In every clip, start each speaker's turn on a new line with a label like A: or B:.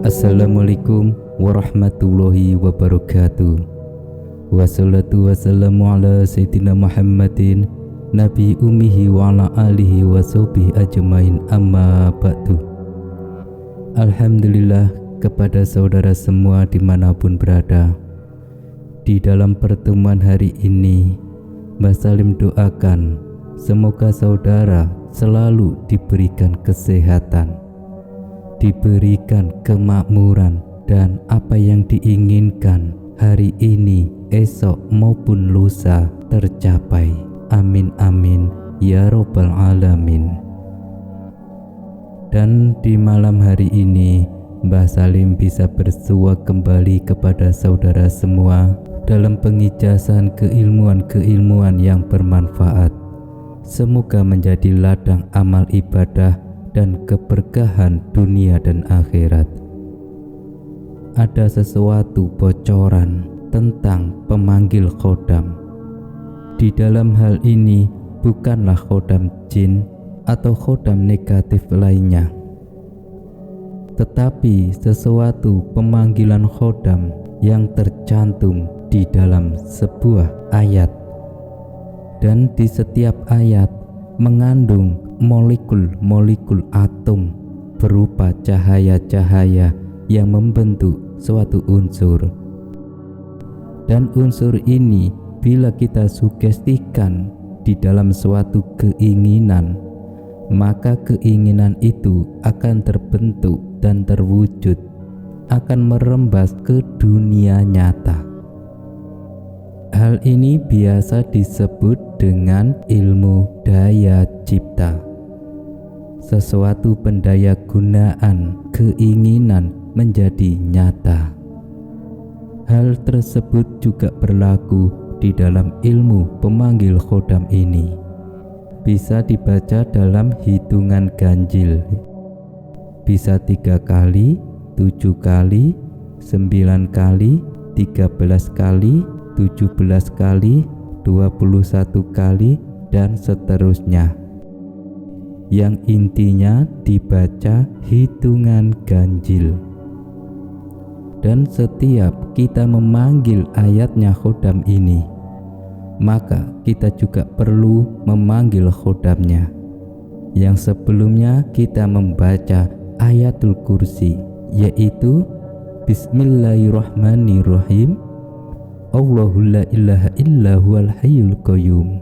A: Assalamualaikum warahmatullahi wabarakatuh. Wassalatu wassalamu ala sayyidina Muhammadin Nabi ummihi wa ala alihi wa sahbihi ajmain, amma ba'du. Alhamdulillah kepada saudara semua dimanapun berada. Di dalam pertemuan hari ini, Mbah Salim doakan semoga saudara selalu diberikan kesehatan, diberikan kemakmuran, dan apa yang diinginkan hari ini, esok maupun lusa tercapai. Amin amin ya robbal alamin. Dan di malam hari ini Mbah Salim bisa bersua kembali kepada saudara semua dalam pengijasan keilmuan-keilmuan yang bermanfaat. Semoga menjadi ladang amal ibadah dan keberkahan dunia dan akhirat. Ada sesuatu bocoran tentang pemanggil khodam. Di dalam hal ini bukanlah khodam jin atau khodam negatif lainnya, tetapi sesuatu pemanggilan khodam yang tercantum di dalam sebuah ayat. Dan di setiap ayat mengandung molekul-molekul atom berupa cahaya-cahaya yang membentuk suatu unsur. Dan unsur ini bila kita sugestikan di dalam suatu keinginan, maka keinginan itu akan terbentuk dan terwujud, akan merembas ke dunia nyata. Hal ini biasa disebut dengan ilmu daya cipta. Sesuatu pendaya gunaan keinginan menjadi nyata. Hal tersebut juga berlaku di dalam ilmu pemanggil khodam ini. Bisa dibaca dalam hitungan ganjil. Bisa 3 kali, 7 kali, 9 kali, 13 kali, 17 kali, 21 kali, dan seterusnya. Yang intinya dibaca hitungan ganjil. Dan setiap kita memanggil ayatnya khodam ini, maka kita juga perlu memanggil khodamnya. Yang sebelumnya kita membaca ayatul kursi, yaitu Bismillahirrahmanirrahim. Allahu la ilaha illa huwal hayyul qayyum,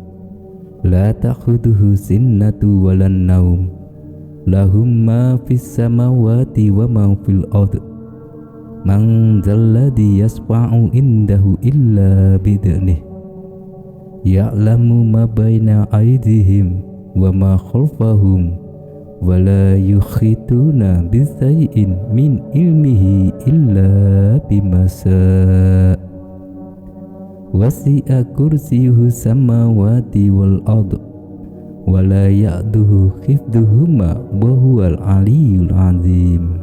A: la ta'khudhuhu sinnatu walan naum, lahum ma fis samawati wa ma fil ardh, man dzalladzi yashfa'u indahu illa bi'idhnih, ya'lamu ma baina aydihim wa ma khalfahum, wa la yukhituna bisay'in min ilmihi illa bima syaa, wasi'a kursiyuhu samawati wal ardh, wa la ya'duhu hifdhuhuma wa huwal aliyyul azim.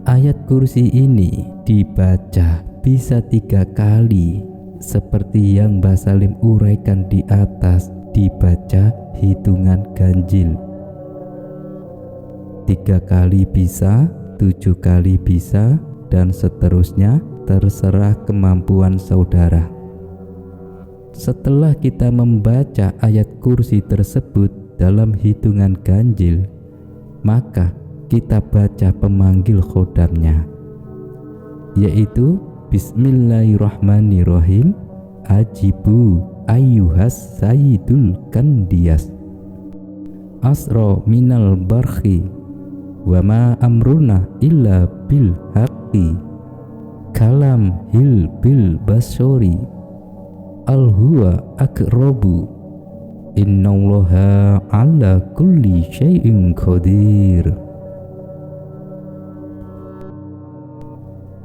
A: Ayat kursi ini dibaca bisa 3 kali seperti yang Mbah Salim uraikan di atas, dibaca hitungan ganjil. 3 kali bisa, 7 kali bisa, dan seterusnya, terserah kemampuan saudara. Setelah kita membaca ayat kursi tersebut dalam hitungan ganjil, maka kita baca pemanggil khodamnya, yaitu Bismillahirrahmanirrahim. Ajibu ayyuhas sayyidul kandiyas, asro minal barhi, wa ma amruna illa bil haqqi, kalam hil bil basori, al huwa akrobu, innallaha ala kulli syai'in qadir.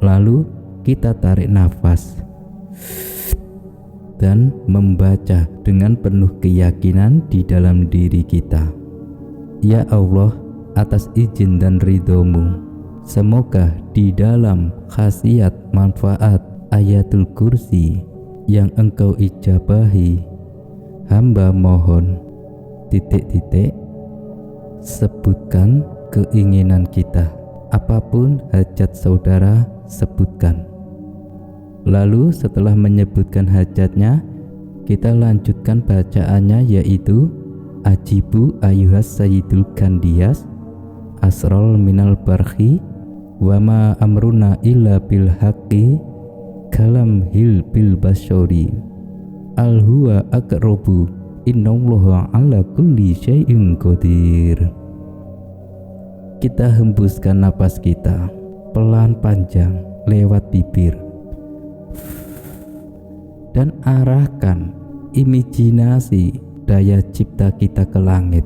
A: Lalu kita tarik nafas dan membaca dengan penuh keyakinan di dalam diri kita. Ya Allah, atas izin dan ridhomu, semoga di dalam khasiat manfaat ayatul kursi yang engkau ijabahi, hamba mohon ... sebutkan keinginan kita. Apapun hajat saudara, sebutkan. Lalu setelah menyebutkan hajatnya, kita lanjutkan bacaannya, yaitu Ajibu ayuhas sayyidul kandiyas asrol minal barhi wa ma amruna illa bil haqqi kalam hil bil basyori al huwa aqrabu innallaha ala kulli syai'in qadir. Kita hembuskan napas kita pelan panjang lewat bibir dan arahkan imajinasi daya cipta kita ke langit.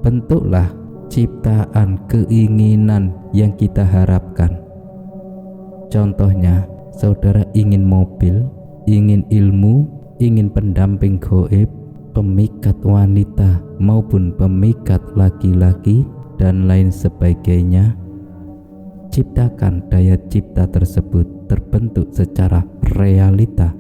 A: Bentuklah ciptaan keinginan yang kita harapkan. Contohnya, saudara ingin mobil, ingin ilmu, ingin pendamping gaib, pemikat wanita maupun pemikat laki-laki, dan lain sebagainya. Ciptakan daya cipta tersebut terbentuk secara realita.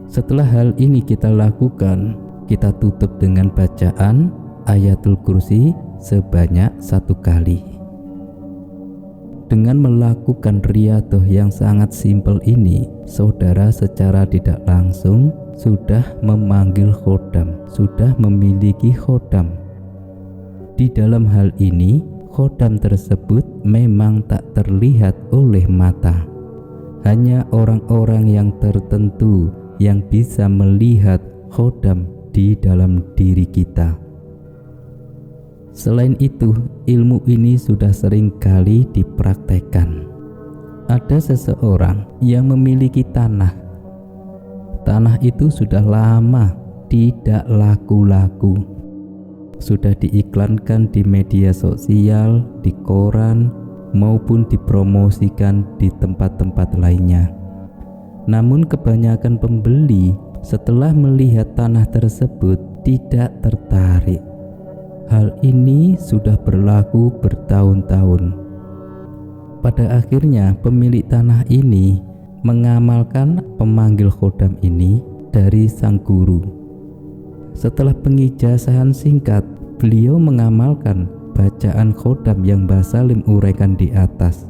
A: Setelah hal ini kita lakukan, kita tutup dengan bacaan Ayatul Kursi sebanyak 1 kali. Dengan melakukan riyadhah yang sangat simpel ini, saudara secara tidak langsung sudah memanggil khodam, sudah memiliki khodam. Di dalam hal ini, khodam tersebut memang tak terlihat oleh mata. Hanya orang-orang yang tertentu yang bisa melihat khodam di dalam diri kita. Selain itu, ilmu ini sudah sering kali dipraktekkan. Ada seseorang yang memiliki tanah. Tanah itu sudah lama tidak laku-laku. Sudah diiklankan di media sosial, di koran, maupun dipromosikan di tempat-tempat lainnya. Namun kebanyakan pembeli setelah melihat tanah tersebut tidak tertarik. Hal ini sudah berlaku bertahun-tahun. Pada akhirnya pemilik tanah ini mengamalkan pemanggil khodam ini dari sang guru. Setelah pengijazahan singkat, beliau mengamalkan bacaan khodam yang Mbah Salim uraikan di atas.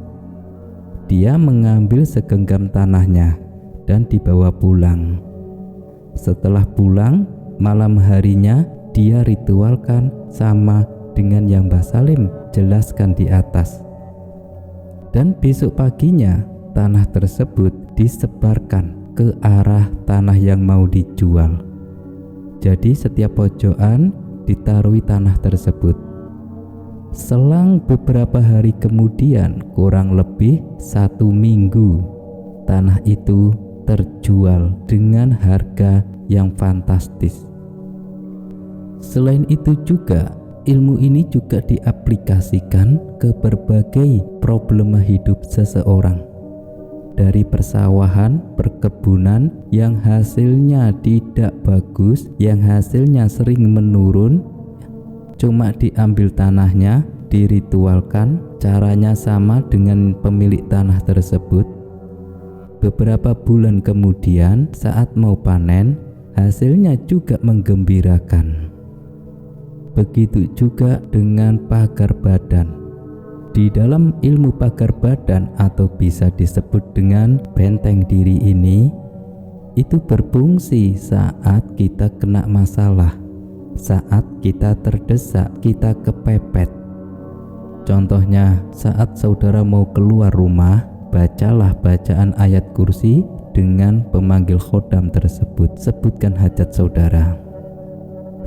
A: Dia mengambil segenggam tanahnya dan dibawa pulang. Setelah pulang, malam harinya dia ritualkan sama dengan yang Mbah Salim jelaskan di atas. Dan besok paginya tanah tersebut disebarkan ke arah tanah yang mau dijual. Jadi setiap pojokan ditaruhi tanah tersebut. Selang beberapa hari kemudian, kurang lebih 1 minggu, tanah itu terjual dengan harga yang fantastis. Selain itu juga, ilmu ini juga diaplikasikan ke berbagai problema hidup seseorang. Dari persawahan, perkebunan yang hasilnya tidak bagus, yang hasilnya sering menurun, cuma diambil tanahnya, diritualkan, caranya sama dengan pemilik tanah tersebut. Beberapa bulan kemudian, saat mau panen, hasilnya juga menggembirakan. Begitu juga dengan pagar badan. Di dalam ilmu pagar badan atau bisa disebut dengan benteng diri ini, itu berfungsi saat kita kena masalah, saat kita terdesak, kita kepepet. Contohnya, saat saudara mau keluar rumah, bacalah bacaan ayat kursi dengan pemanggil khodam tersebut. Sebutkan hajat saudara.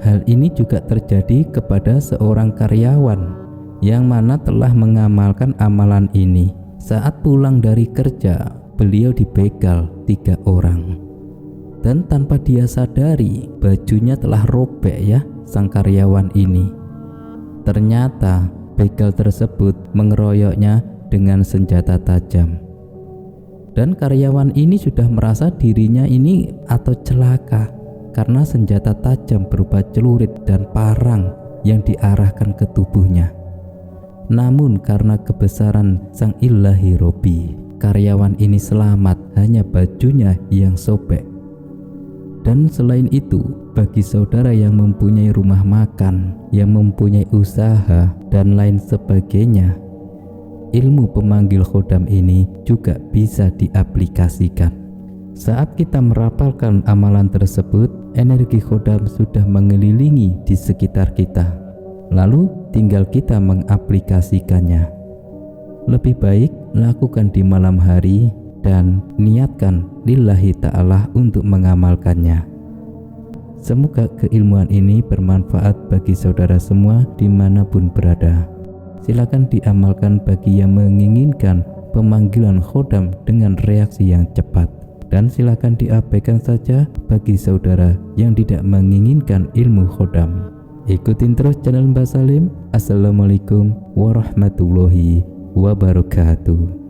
A: Hal ini juga terjadi kepada seorang karyawan yang mana telah mengamalkan amalan ini. Saat pulang dari kerja, beliau dibegal 3 orang. Dan tanpa dia sadari, bajunya telah robek ya sang karyawan ini. Ternyata begal tersebut mengeroyoknya dengan senjata tajam. Dan karyawan ini sudah merasa dirinya ini atau celaka karena senjata tajam berupa celurit dan parang yang diarahkan ke tubuhnya. Namun karena kebesaran sang ilahi Robi, karyawan ini selamat, hanya bajunya yang sobek. Dan selain itu, bagi saudara yang mempunyai rumah makan, yang mempunyai usaha, dan lain sebagainya, ilmu pemanggil khodam ini juga bisa diaplikasikan. Saat kita merapalkan amalan tersebut, energi khodam sudah mengelilingi di sekitar kita. Lalu tinggal kita mengaplikasikannya. Lebih baik lakukan di malam hari dan niatkan lillahi ta'ala untuk mengamalkannya. Semoga keilmuan ini bermanfaat bagi saudara semua dimanapun berada. Silakan diamalkan bagi yang menginginkan pemanggilan khodam dengan reaksi yang cepat, dan silakan diabaikan saja bagi saudara yang tidak menginginkan ilmu khodam. Ikutin terus channel Mbah Salim. Assalamualaikum warahmatullahi wabarakatuh.